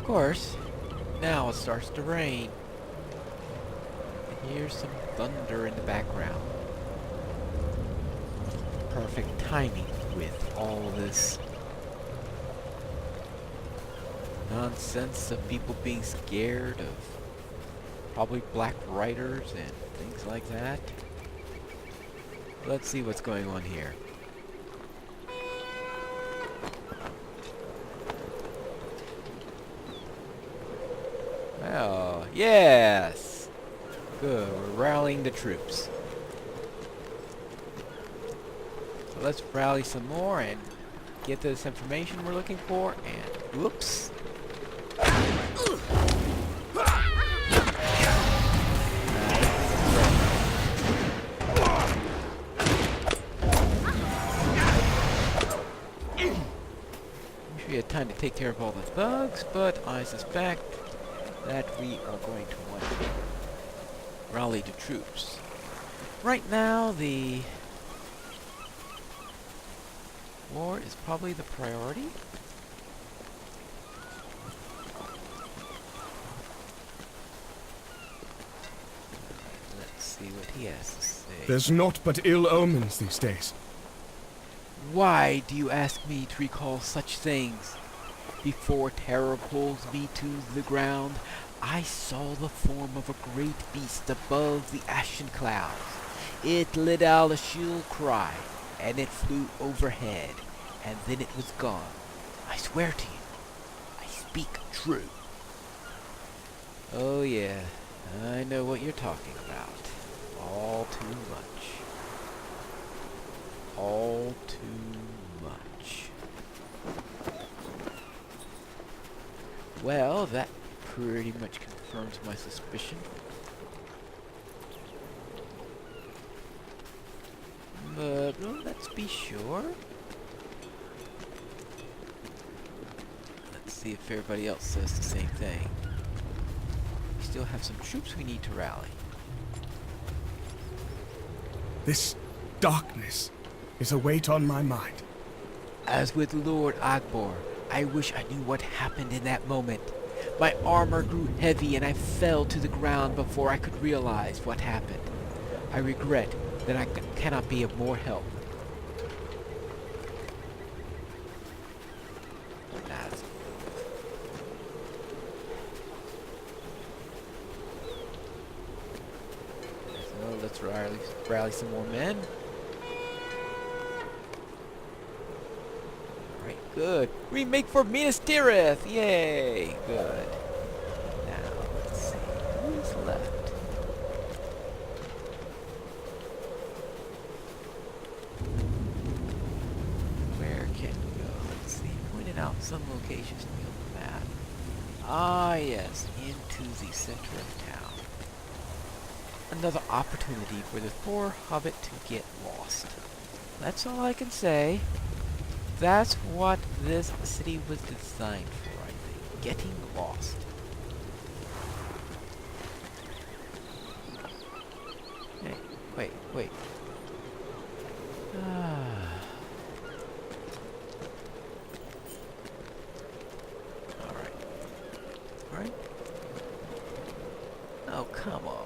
Of course, now it starts to rain. And here's some thunder in the background. Perfect timing with all this nonsense of people being scared of probably black riders and things like that. Let's see what's going on here. Well, yes! Good, we're rallying the troops. So let's rally some more and get this information we're looking for, and whoops! We had time to take care of all the thugs, but I suspect that we are going to want to rally the troops. Right now, the war is probably the priority. Let's see what he has to say. There's naught but ill omens these days. Why do you ask me to recall such things? Before terror pulls me to the ground, I saw the form of a great beast above the ashen clouds. It let out a shrill cry, and it flew overhead, and then it was gone. I swear to you, I speak true. Oh yeah, I know what you're talking about. All too much. All too much. Well, that pretty much confirms my suspicion. But well, let's be sure. Let's see if everybody else says the same thing. We still have some troops we need to rally. This darkness is a weight on my mind. As with Lord Agbor, I wish I knew what happened in that moment. My armor grew heavy and I fell to the ground before I could realize what happened. I regret that I cannot be of more help. So let's rally some more men. Alright, good. We make for Minas Tirith! Yay! Good. Now, let's see. Who's left? Where can we go? Let's see. Pointed out some locations to me on the map. Ah, yes. Into the center of town. Another opportunity for the poor hobbit to get lost. That's all I can say. That's what this city was designed for, I think. Getting lost. Hey, wait. Alright. Oh, come on.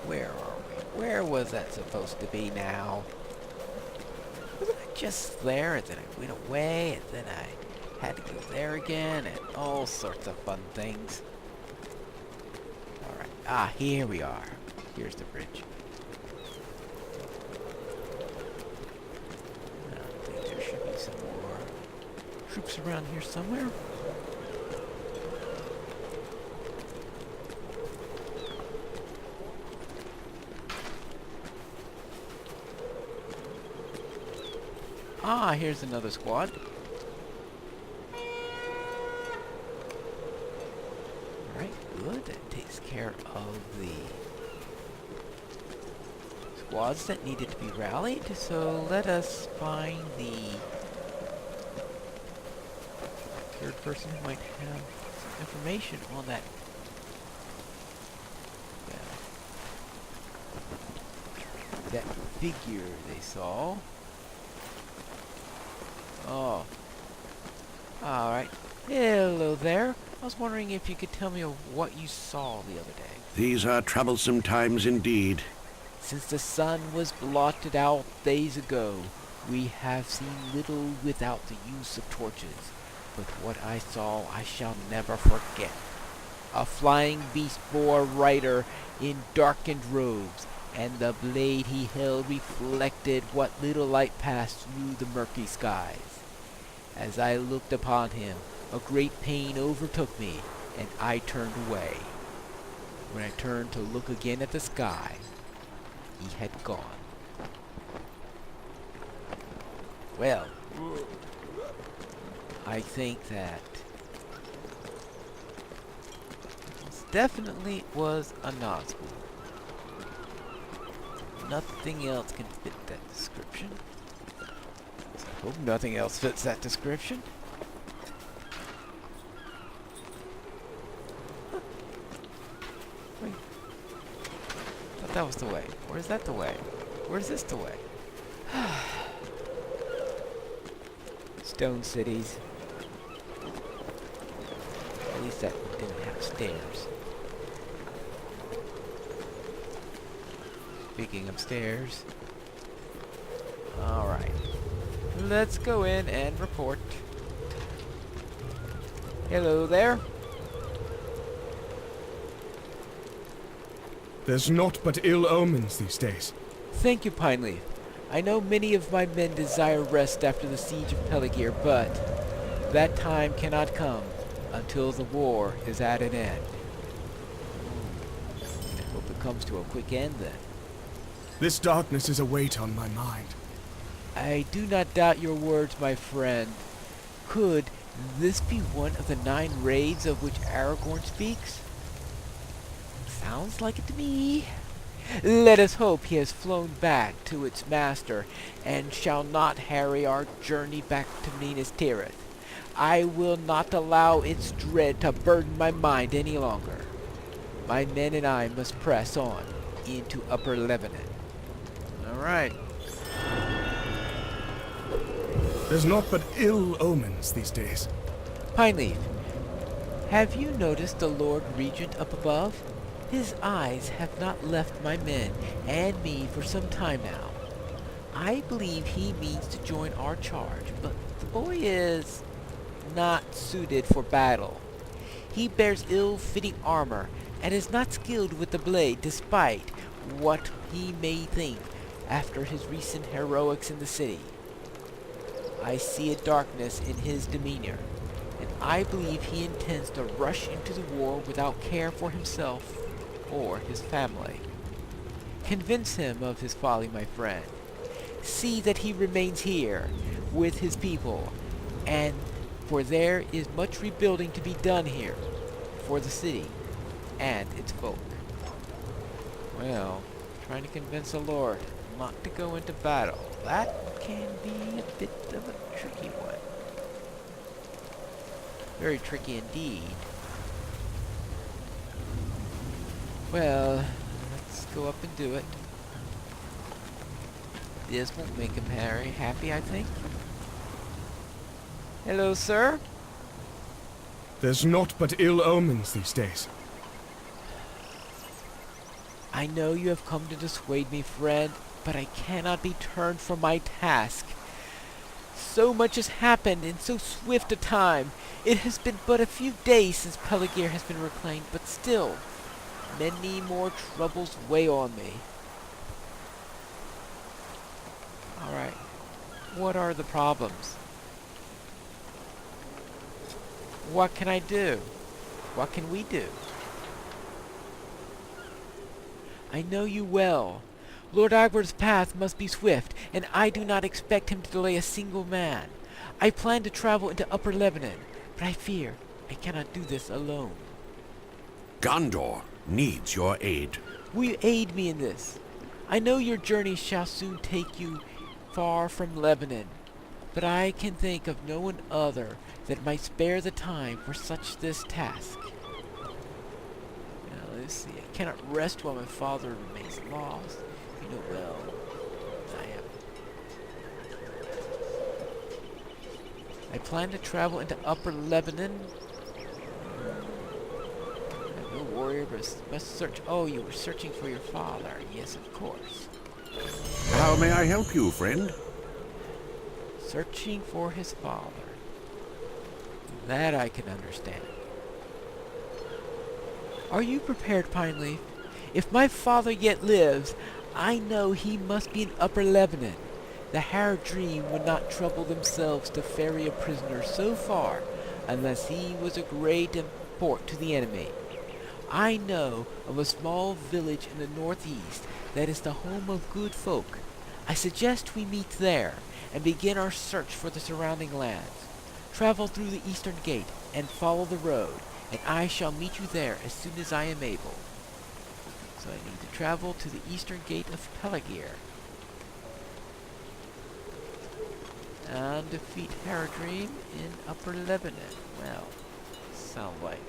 Where are we? Where was that supposed to be now? Wasn't I just there and then I went away and then I had to go there again and all sorts of fun things? Alright. Ah, here we are. Here's the bridge. I think there should be some more troops around here somewhere. Ah, here's another squad. Alright, good. That takes care of the squads that needed to be rallied. So let us find the third person who might have some information on that. That figure they saw. Oh. Alright. Hello there. I was wondering if you could tell me what you saw the other day. These are troublesome times indeed. Since the sun was blotted out days ago, we have seen little without the use of torches. But what I saw I shall never forget. A flying beast bore a rider in darkened robes, and the blade he held reflected what little light passed through the murky skies. As I looked upon him, a great pain overtook me, and I turned away. When I turned to look again at the sky, he had gone. Well, I think that this definitely was a Nazgul. Nothing else can fit that description. I hope nothing else fits that description. Wait. I thought that was the way. Or is that the way? Or is this the way? Stone cities. At least that one didn't have stairs. Speaking of stairs. Alright. Let's go in and report. Hello there. There's naught but ill omens these days. Thank you, Pineleaf. I know many of my men desire rest after the siege of Peligir, but that time cannot come until the war is at an end. I hope it comes to a quick end then. This darkness is a weight on my mind. I do not doubt your words, my friend. Could this be one of the 9 raids of which Aragorn speaks? Sounds like it to me. Let us hope he has flown back to its master, and shall not harry our journey back to Minas Tirith. I will not allow its dread to burden my mind any longer. My men and I must press on into Upper Lebanon. Alright. There's naught but ill omens these days. Pineleaf, have you noticed the Lord Regent up above? His eyes have not left my men and me for some time now. I believe he means to join our charge, but the boy is not suited for battle. He bears ill-fitting armor and is not skilled with the blade, despite what he may think after his recent heroics in the city. I see a darkness in his demeanor, and I believe he intends to rush into the war without care for himself or his family. Convince him of his folly, my friend. See that he remains here with his people, and for there is much rebuilding to be done here for the city and its folk. Well, trying to convince the Lord not to go into battle, that can be a bit of a tricky one. Very tricky indeed. Well, let's go up and do it. This won't make him happy, I think. Hello, sir. There's naught but ill omens these days. I know you have come to dissuade me, friend, but I cannot be turned from my task. So much has happened in so swift a time. It has been but a few days since Peligir has been reclaimed, but still, many more troubles weigh on me. Alright, what are the problems? What can I do? What can we do? I know you well. Lord Agwar's path must be swift, and I do not expect him to delay a single man. I plan to travel into Upper Lebanon, but I fear I cannot do this alone. Gondor needs your aid. Will you aid me in this? I know your journey shall soon take you far from Lebanon, but I can think of no one other that might spare the time for such this task. Now let's see, I cannot rest while my father remains lost. You know well, I am. I plan to travel into Upper Lebanon. I'm no warrior, but must search. Oh, you were searching for your father. Yes, of course. How may I help you, friend? Searching for his father. That I can understand. Are you prepared, Pineleaf? If my father yet lives, I know he must be in Upper Lebanon. The Haradrim would not trouble themselves to ferry a prisoner so far unless he was a great import to the enemy. I know of a small village in the northeast that is the home of good folk. I suggest we meet there and begin our search for the surrounding lands. Travel through the Eastern Gate and follow the road, and I shall meet you there as soon as I am able. So I need to travel to the Eastern Gate of Pelagir and defeat Haradrim in Upper Lebanon. Well, sound like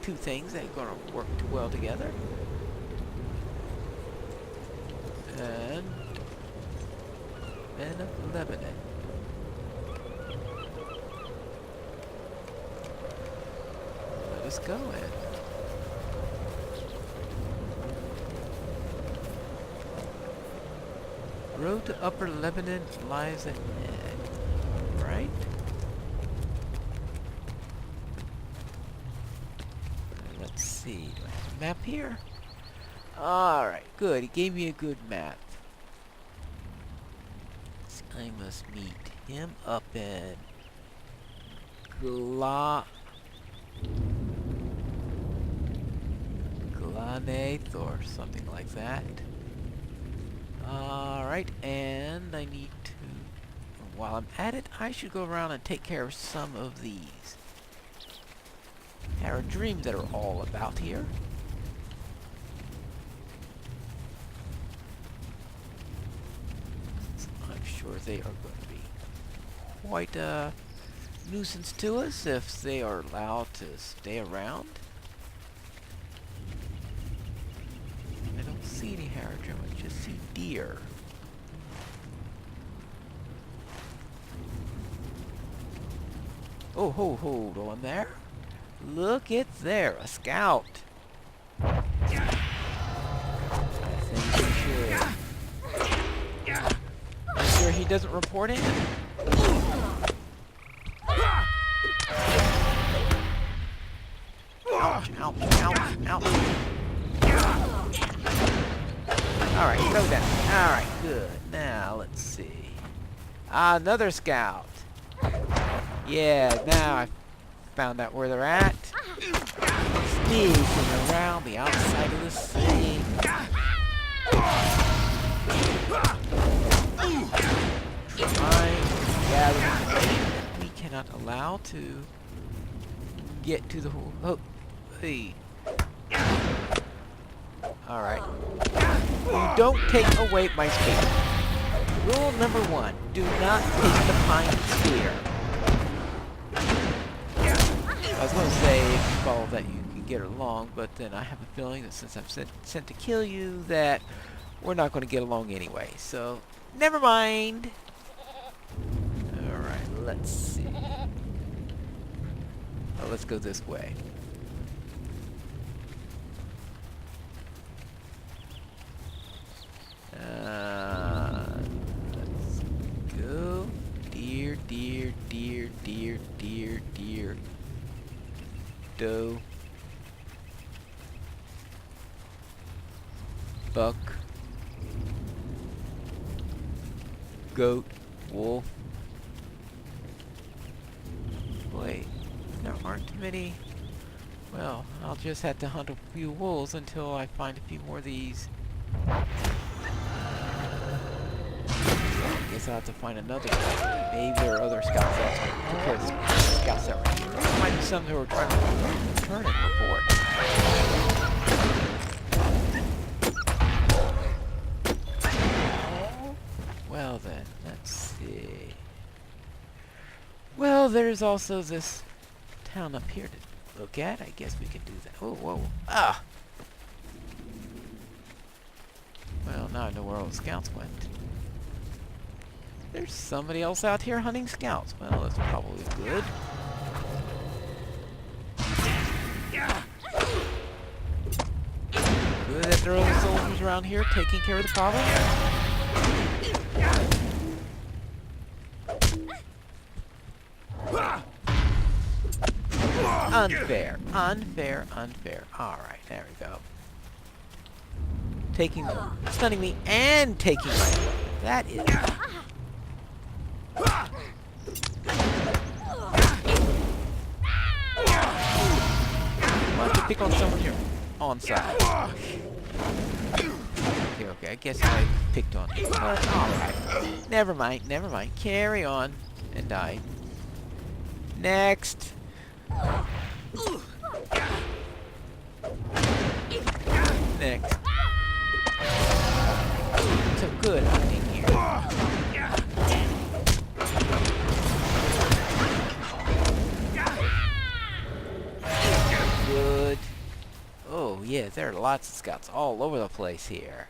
two things that are going to work too well together. And Men of Lebanon. Let us go in. Road to Upper Lebanon lies ahead, right? Let's see, do I have a map here? Alright, good, he gave me a good map. So I must meet him up in Glaneth or something like that. Alright, and I need to, while I'm at it, I should go around and take care of some of these Haradrim that are all about here. So I'm sure they are going to be quite a nuisance to us if they are allowed to stay around. I don't see any Haradrim, I just see deer. Oh, hold on there. Look it there, a scout. I think we should. Are you sure he doesn't report in? Ouch, ouch, ouch, ouch. Alright, slow down. Alright, good. Now, let's see. Another scout. Yeah, now I found out where they're at. Sneaking around the outside of the city. Trying to gather information that we cannot allow to get to the whole... Oh, hey. Alright. You don't take away my spear. Rule number 1. Do not take the pine spear. I was going to say, if you follow that, you can get along, but then I have a feeling that since I'm sent to kill you, that we're not going to get along anyway. So, never mind. Alright, let's see. Oh, let's go this way. Let's go. Deer, deer, deer, deer, deer, deer. Doe. Buck. Goat. Wolf. Wait, there aren't too many. Well, I'll just have to hunt a few wolves until I find a few more of these. I guess I'll have to find another one. Maybe there are other scouts that took care of the scouts that were here. There might be some who are trying to return and report. Well then, let's see. Well, there's also this town up here to look at. I guess we can do that. Oh, whoa. Ah! Well, now I know where all the scouts went. There's somebody else out here hunting scouts. Well, that's probably good. Good that there are other soldiers around here taking care of the problem. Unfair, unfair, unfair. Alright, there we go. Stunning me and taking my weapon. That is... Why don't you pick on someone here? On side. Okay, I guess I picked on him. But alright. Never mind, never mind. Carry on. And die. Next. Next. So good hunting here. Good. Oh yeah, there are lots of scouts all over the place here.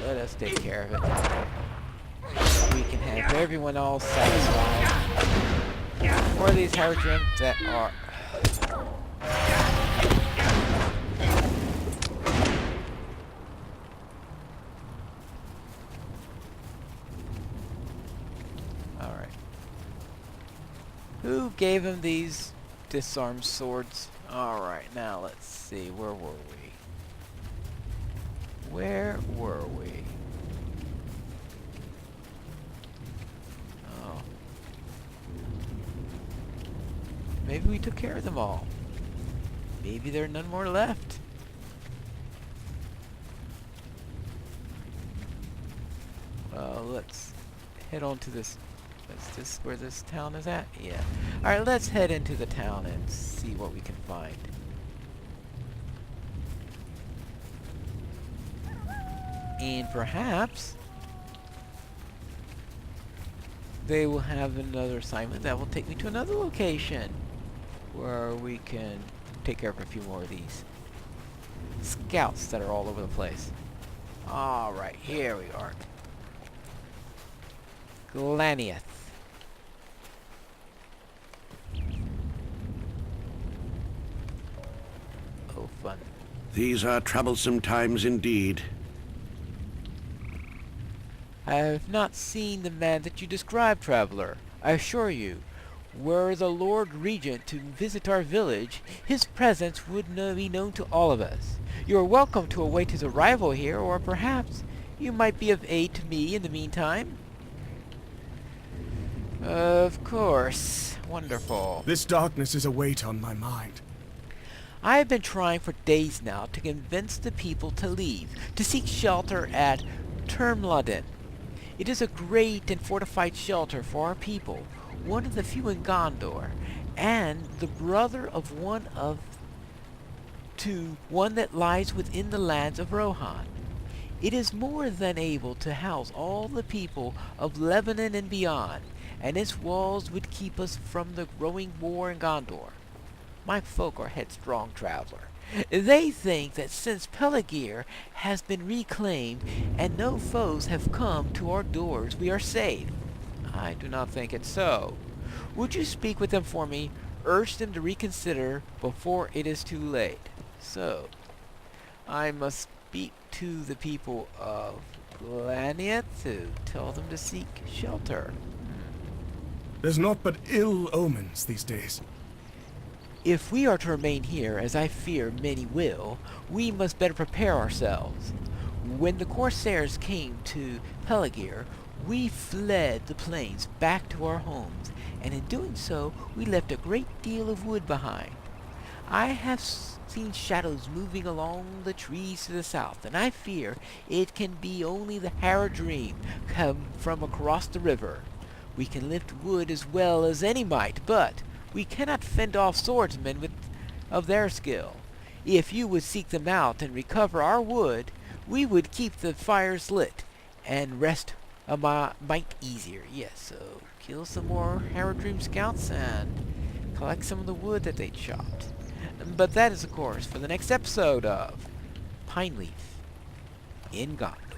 Let us take care of it. We can have everyone all satisfied. Or these Haradrim that are... Alright. Who gave him these disarmed swords? Alright, now let's see. Where were we? Where were we? Oh. Maybe we took care of them all. Maybe there are none more left. Well, let's head on to this. Is this where this town is at? Yeah. Alright, let's head into the town and see what we can find. And perhaps they will have another assignment that will take me to another location where we can take care of a few more of these scouts that are all over the place. Alright, here we are. Glaniath. Oh, fun. These are troublesome times indeed. I have not seen the man that you described, traveler. I assure you, were the Lord Regent to visit our village, his presence would be known to all of us. You are welcome to await his arrival here, or perhaps you might be of aid to me in the meantime. Of course. Wonderful. This darkness is a weight on my mind. I have been trying for days now to convince the people to leave, to seek shelter at Termlodden. It is a great and fortified shelter for our people, one of the few in Gondor, and the brother of one that lies within the lands of Rohan. It is more than able to house all the people of Lebanon and beyond, and its walls would keep us from the growing war in Gondor. My folk are headstrong, traveler. They think that since Pelagir has been reclaimed and no foes have come to our doors, we are safe. I do not think it so. Would you speak with them for me? Urge them to reconsider before it is too late. So, I must speak to the people of Glaniath to tell them to seek shelter. There's naught but ill omens these days. If we are to remain here, as I fear many will, we must better prepare ourselves. When the Corsairs came to Pelagir, we fled the plains back to our homes, and in doing so, we left a great deal of wood behind. I have seen shadows moving along the trees to the south, and I fear it can be only the Haradrim come from across the river. We can lift wood as well as any might, but we cannot fend off swordsmen of their skill. If you would seek them out and recover our wood, we would keep the fires lit and rest a mite easier. Yes, so kill some more Haradrim scouts and collect some of the wood that they chopped. But that is, of course, for the next episode of Pineleaf in Gondor.